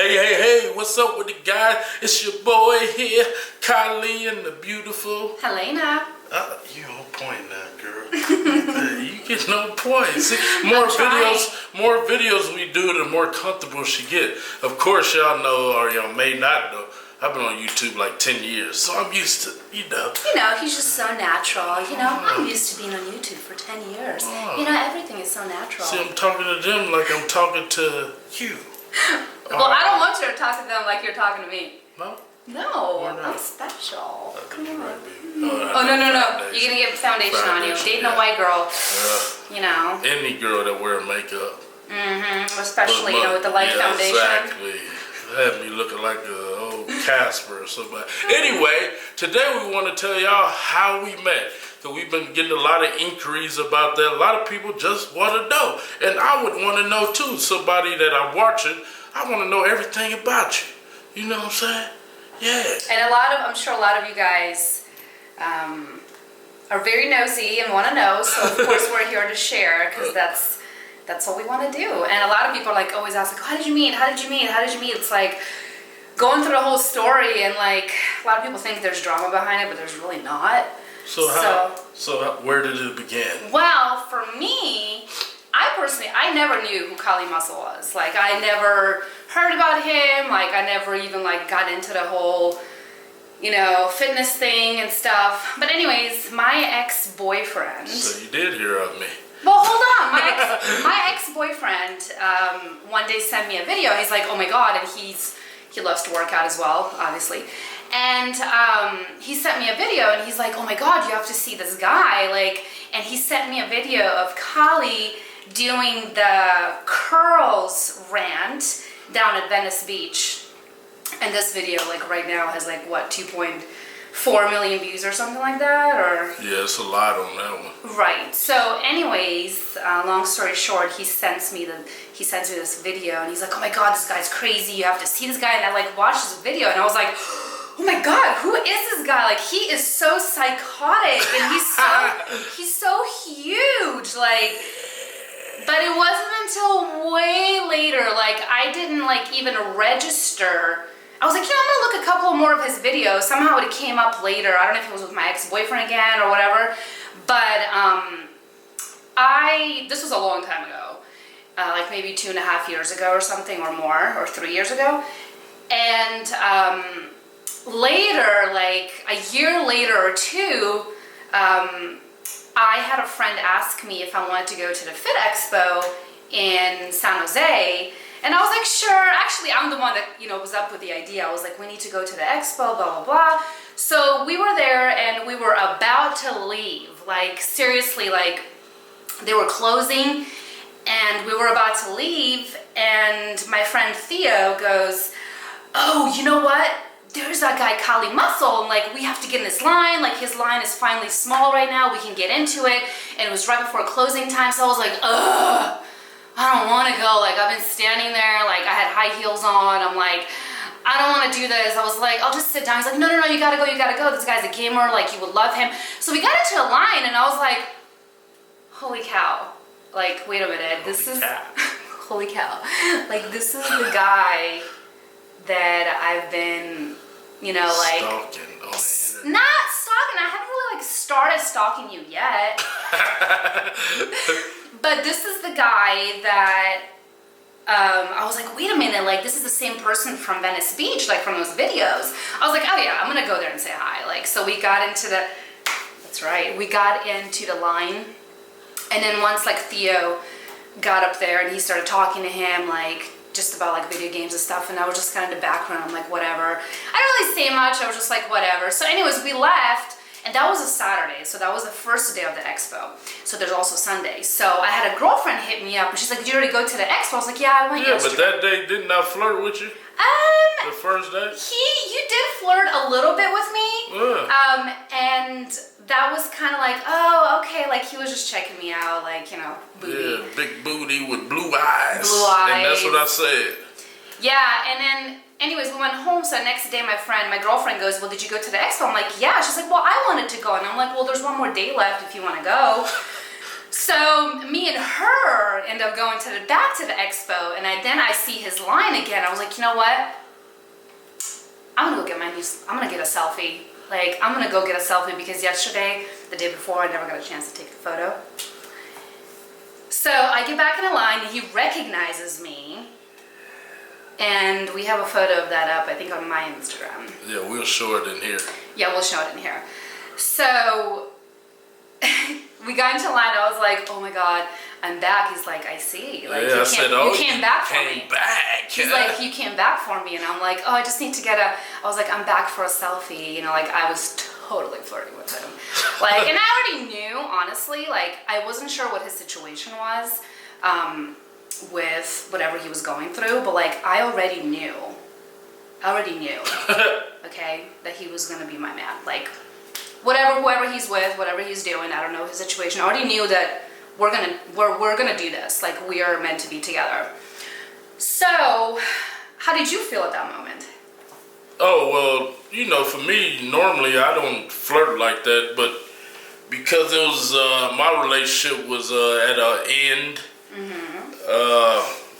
Hey, what's up with the guys? It's your boy here, Kylie and the beautiful Helena. You on point now, girl. You get no points. See, more videos we do, the more comfortable she get. Of course, y'all know, or y'all may not know, I've been on YouTube like 10 years, so I'm used to, You know, he's just so natural. I'm used to being on YouTube for 10 years. Everything is so natural. See, I'm talking to them like I'm talking to you. Well, I don't want you to talk to them like you're talking to me. No? No, I'm special. Come on. Right, Oh, no. You're going to get foundation on you. Dating a white girl, Any girl that wear makeup. Especially, with the light foundation. Exactly. Had me looking like a old Casper or somebody. Anyway, today we want to tell y'all how we met. So we've been getting a lot of inquiries about that. A lot of people just want to know. And I would want to know too. Somebody that I'm watching, I want to know everything about you. You know what I'm saying? Yeah. And I'm sure a lot of you guys are very nosy and want to know. So of course we're here to share because that's what we want to do. And a lot of people always ask how did you meet? How did you meet? How did you meet? It's like going through the whole story, and a lot of people think there's drama behind it, but there's really not. So where did it begin? Well, for me, I never knew who Kali Muscle was. I never heard about him. I never even got into the whole, fitness thing and stuff. But anyways, my ex-boyfriend. So you did hear of me. Well, hold on. My ex-boyfriend one day sent me a video. He's like, oh my God, and he loves to work out as well, obviously. And he sent me a video, and he's like, oh my God, you have to see this guy. And he sent me a video of Kali doing the curls rant down at Venice Beach. And this video, right now, has 2.4 million views or something like that, or? Yeah, it's a lot on that one. Right. So, anyways, long story short, he sends me this video, and he's like, "Oh my God, this guy's crazy! You have to see this guy." And I watched this video, and I was like, "Oh my God, who is this guy? He is so psychotic, and he's so huge, But it wasn't until way later, I didn't even register. I was like, I'm gonna look a couple more of his videos. Somehow it came up later. I don't know if it was with my ex-boyfriend again or whatever. But this was a long time ago, maybe 2.5 years ago or something, or more, or 3 years ago. And later, a year later or two, I had a friend ask me if I wanted to go to the Fit Expo in San Jose. And I was like, sure. Actually, I'm the one that, was up with the idea. I was like, we need to go to the expo, blah, blah, blah. So we were there, and we were about to leave. Seriously, they were closing, and we were about to leave, and my friend Theo goes, oh, you know what? There's that guy, Kali Muscle, and we have to get in this line. His line is finally small right now. We can get into it. And it was right before closing time, so I was like, ugh. I don't want to go. I've been standing there, I had high heels on. I'm like, I don't want to do this. I was like, I'll just sit down. He's like, no, you gotta go. This guy's a gamer. You would love him. So we got into a line, and I was like, holy cow. Wait a minute. Holy cow. This is the guy that I've been, stalking on the internet. Not stalking. I haven't really started stalking you yet. But this is the guy that I was like, wait a minute, this is the same person from Venice Beach, from those videos. I was like, oh yeah, I'm gonna go there and say hi. So we got into the line, and then once Theo got up there and he started talking to him just about video games and stuff, and I was just kind of in the background. I'm like, whatever. I didn't really say much. I was just like, whatever. So anyways, we left. And that was a Saturday, so that was the first day of the expo. So there's also Sunday. So I had a girlfriend hit me up, and she's like, did you already go to the expo? I was like, yeah, I went yesterday. Yeah, but that day, didn't I flirt with you? The first day? You did flirt a little bit with me. Yeah. And that was kind of oh, okay, he was just checking me out, booty. Yeah, big booty with blue eyes. Blue eyes. And that's what I said. Yeah, and then anyways, we went home, so the next day my girlfriend goes, well, did you go to the expo? I'm like, yeah. She's like, well, I wanted to go. And I'm like, well, there's one more day left if you want to go. So me and her end up going back to the expo, and then I see his line again. I was like, you know what? I'm gonna get a selfie. Like, I'm gonna go get a selfie because yesterday, the day before, I never got a chance to take the photo. So I get back in the line, and he recognizes me, and we have a photo of that up, I think, on my Instagram. Yeah, we'll show it in here. Yeah, we'll show it in here. So we got into line. I was like, oh my God, I'm back. He's like, I see. Like, yeah, you came back for me. Back. He's like, you came back for me. And I'm like, oh, I just need to I was like, I'm back for a selfie. You know, like, I was totally flirting with him. Like, and I already knew, honestly, like, I wasn't sure what his situation was with whatever he was going through. But, like, I already knew, okay, that he was going to be my man. Like, whoever he's with, whatever he's doing, I don't know his situation. I already knew that we're gonna do this. Like, we are meant to be together. So, how did you feel at that moment? Oh, well, you know, for me, normally I don't flirt like that, but because it was, my relationship was at an end,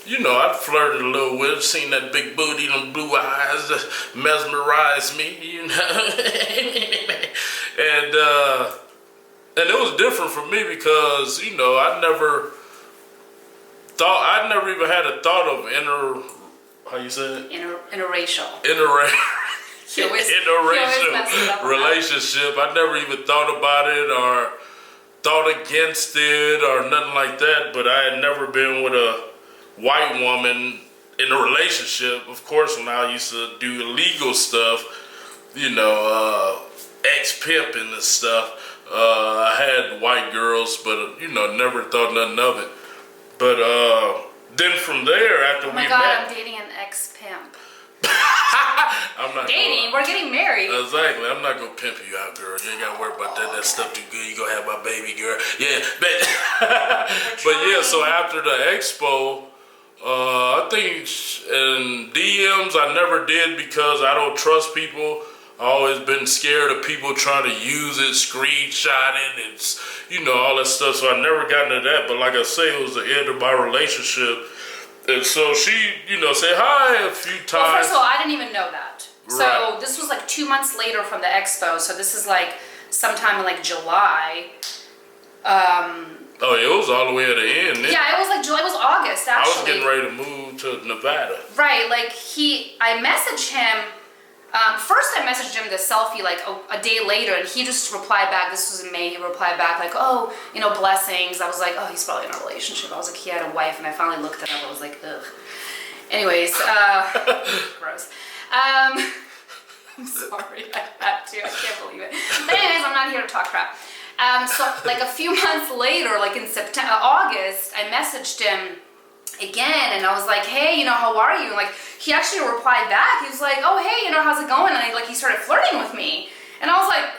you know, I flirted a little with, seen that big booty, them blue eyes that mesmerized me, you know. And it was different for me because, you know, I never even had a thought of how you say it? Interracial. Interracial relationship. I never even thought about it or thought against it or nothing like that, but I had never been with a white woman in a relationship. Of course, when I used to do illegal stuff, you know, ex-pimping and stuff, I had white girls, but, you know, never thought nothing of it. But then from there, after we met... Oh my God, I'm dating an ex-pimp. I'm not dating? We're getting married. Exactly. I'm not going to pimp you out, girl. You ain't got to worry about that. That stuff too good. You going to have my baby, girl. Yeah. But yeah, so after the expo, I think in DMs I never did because I don't trust people. I always been scared of people trying to use it, screenshot it, it's, you know, all that stuff. So I never got into that. But like I say, it was the end of my relationship. And so she, you know, said hi a few times. Well, first of all, I didn't even know that. Right. So this was like 2 months later from the expo. So this is like sometime in like July. Oh, it was all the way at the end. Yeah, it was like July. It was August, actually. I was getting ready to move to Nevada. Right, like I messaged him. First I messaged him the selfie like a day later, and he just replied back. This was in May. He replied back like, oh, you know, blessings. I was like, oh, he's probably in a relationship. I was like, he had a wife, and I finally looked it up. I was like, ugh. Anyways, gross. I'm sorry, I had to. I can't believe it. But anyways, I'm not here to talk crap. So like a few months later, like in August, I messaged him again, and I was like, hey, you know, how are you? And like, he actually replied back. He was like, oh, hey, you know, how's it going? And he started flirting with me. And I was like,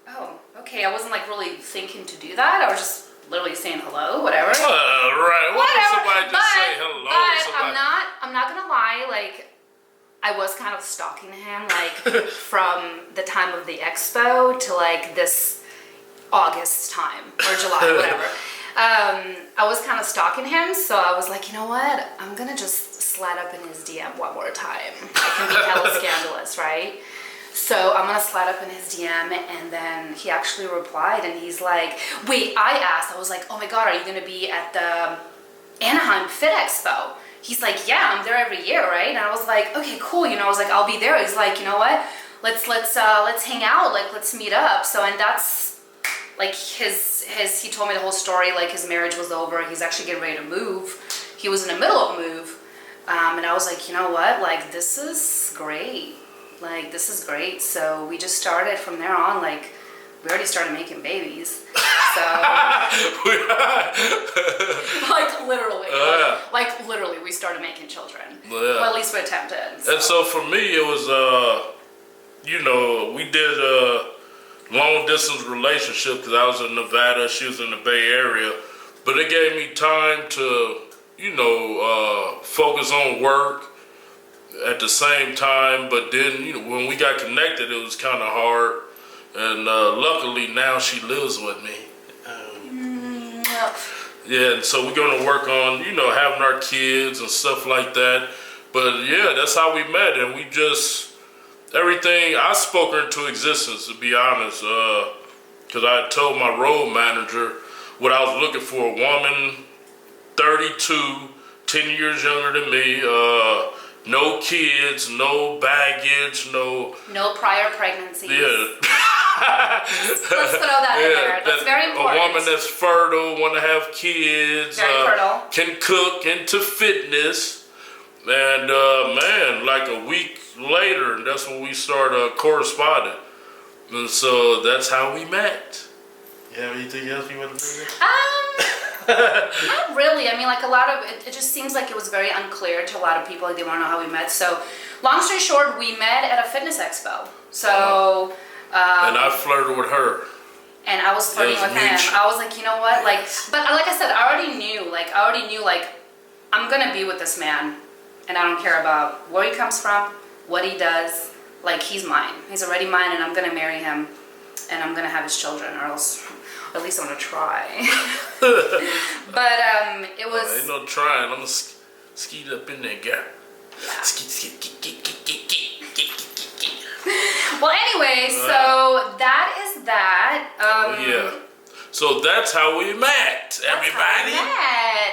oh, okay. I wasn't like really thinking to do that. I was just literally saying hello, whatever. Right. Why did somebody just say hello? But I'm not gonna lie, like, I was kind of stalking him, like, from the time of the expo to like this August time or July, whatever. I was kind of stalking him, so I was like, you know what? I'm gonna just slide up in his DM one more time. I can be hella scandalous, right? So I'm gonna slide up in his DM, and then he actually replied, and he's like, wait, I was like, oh my God, are you gonna be at the Anaheim Fit Expo? He's like, yeah, I'm there every year, right? And I was like, okay, cool. You know, I was like, I'll be there. He's like, you know what? Let's hang out. Like, let's meet up. So, and that's like he told me the whole story. Like, his marriage was over. He's actually getting ready to move. He was in the middle of a move. And I was like, you know what? Like, this is great. Like, this is great. So we just started from there on. Like, we already started making babies. So, like literally, we started making children. Yeah. Well, at least we attempted. So. And so for me, it was, you know, we did a long distance relationship because I was in Nevada, she was in the Bay Area, but it gave me time to, you know, focus on work at the same time. But then, you know, when we got connected, it was kind of hard. And luckily now she lives with me. Yeah, and so we're gonna work on, you know, having our kids and stuff like that. But yeah, that's how we met, and we just everything. I spoke her into existence, to be honest, because I had told my road manager what I was looking for: a woman, 32, 10 years younger than me, no kids, no baggage, no prior pregnancies. Yeah. Let's throw that in there. That's very important. A woman that's fertile, want to have kids, Very fertile. can cook, into fitness. And man, like a week later, that's when we started corresponding. And so that's how we met. You have anything else you want to bring up? Not really. I mean, like a lot of it just seems like it was very unclear to a lot of people. Like they want to know how we met. So, long story short, we met at a fitness expo. So. And I flirted with her. And I was flirting with him. I was like, you know what? Like, but like I said, I already knew, like, I'm gonna be with this man, and I don't care about where he comes from, what he does. Like, he's mine. He's already mine, and I'm gonna marry him, and I'm gonna have his children, or else, at least I'm gonna try. But it was. Ain't no trying. I'm gonna skeet up in there, girl. Yeah. Skeet. Well, anyway, so that is that. Yeah. So that's how we met, everybody.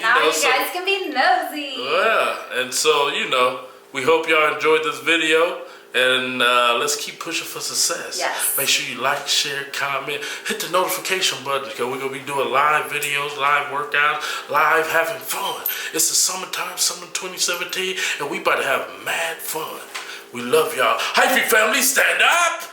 Now you guys can be nosy. Yeah, and so, you know, we hope y'all enjoyed this video, and let's keep pushing for success. Yes. Make sure you like, share, comment, hit the notification button, because we're going to be doing live videos, live workouts, live having fun. It's the summertime, summer 2017, and we about to have mad fun. We love y'all. Hyphy family, stand up.